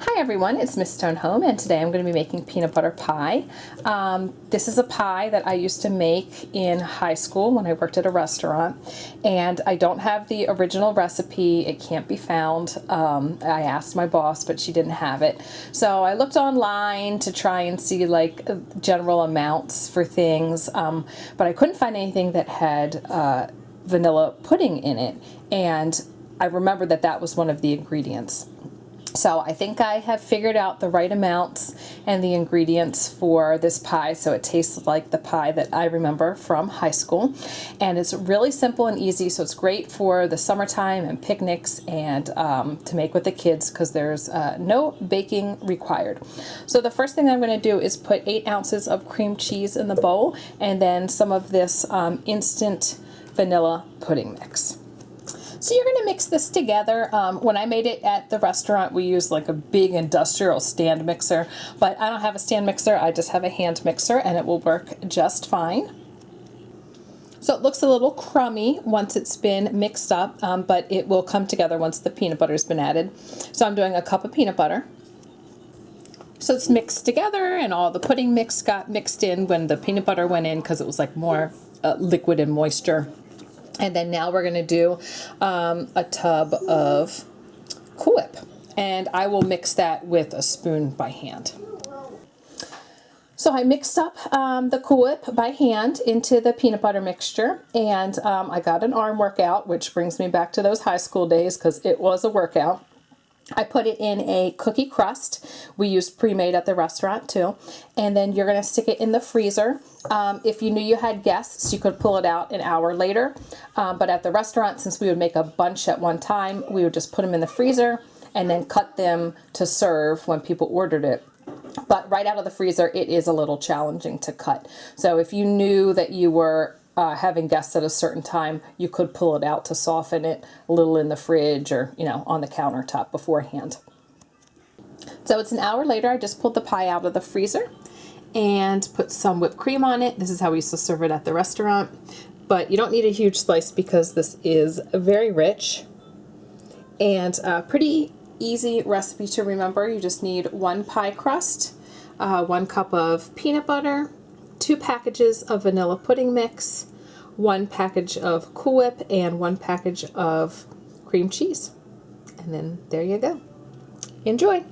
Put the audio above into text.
Hi everyone, it's Miss Stone Home, and today I'm going to be making peanut butter pie. This is a pie that I used to make in high school when I worked at a restaurant, and I don't have the original recipe. It can't be found. I asked my boss, but she didn't have it. So I looked online to try and see like general amounts for things, but I couldn't find anything that had vanilla pudding in it, and I remembered that that was one of the ingredients. So I think I have figured out the right amounts and the ingredients for this pie so it tastes like the pie that I remember from high school. And it's really simple and easy, so it's great for the summertime and picnics and to make with the kids because there's no baking required. So the first thing I'm going to do is put 8 ounces of cream cheese in the bowl and then some of this instant vanilla pudding mix. So you're going to mix this together. When I made it at the restaurant, we used like a big industrial stand mixer, but I don't have a stand mixer. I just have a hand mixer and it will work just fine. So it looks a little crummy once it's been mixed up, but it will come together once the peanut butter has been added. So I'm doing a cup of peanut butter. So it's mixed together and all the pudding mix got mixed in when the peanut butter went in because it was like more liquid and moisture. And then now we're going to do a tub of Cool Whip, and I will mix that with a spoon by hand. So I mixed up the Cool Whip by hand into the peanut butter mixture, and I got an arm workout, which brings me back to those high school days because it was a workout. I put it in a cookie crust. We used pre-made at the restaurant too. And then you're going to stick it in the freezer. If you knew you had guests, you could pull it out an hour later. But at the restaurant, since we would make a bunch at one time, we would just put them in the freezer and then cut them to serve when people ordered it. But right out of the freezer, it is a little challenging to cut. So if you knew that you were having guests at a certain time, you could pull it out to soften it a little in the fridge or, on the countertop beforehand. So it's an hour later. I just pulled the pie out of the freezer and put some whipped cream on it. This is how we used to serve it at the restaurant. But you don't need a huge slice because this is very rich and a pretty easy recipe to remember. You just need 1 pie crust, 1 cup of peanut butter, 2 packages of vanilla pudding mix, 1 package of Cool Whip, and 1 package of cream cheese. And then there you go. Enjoy!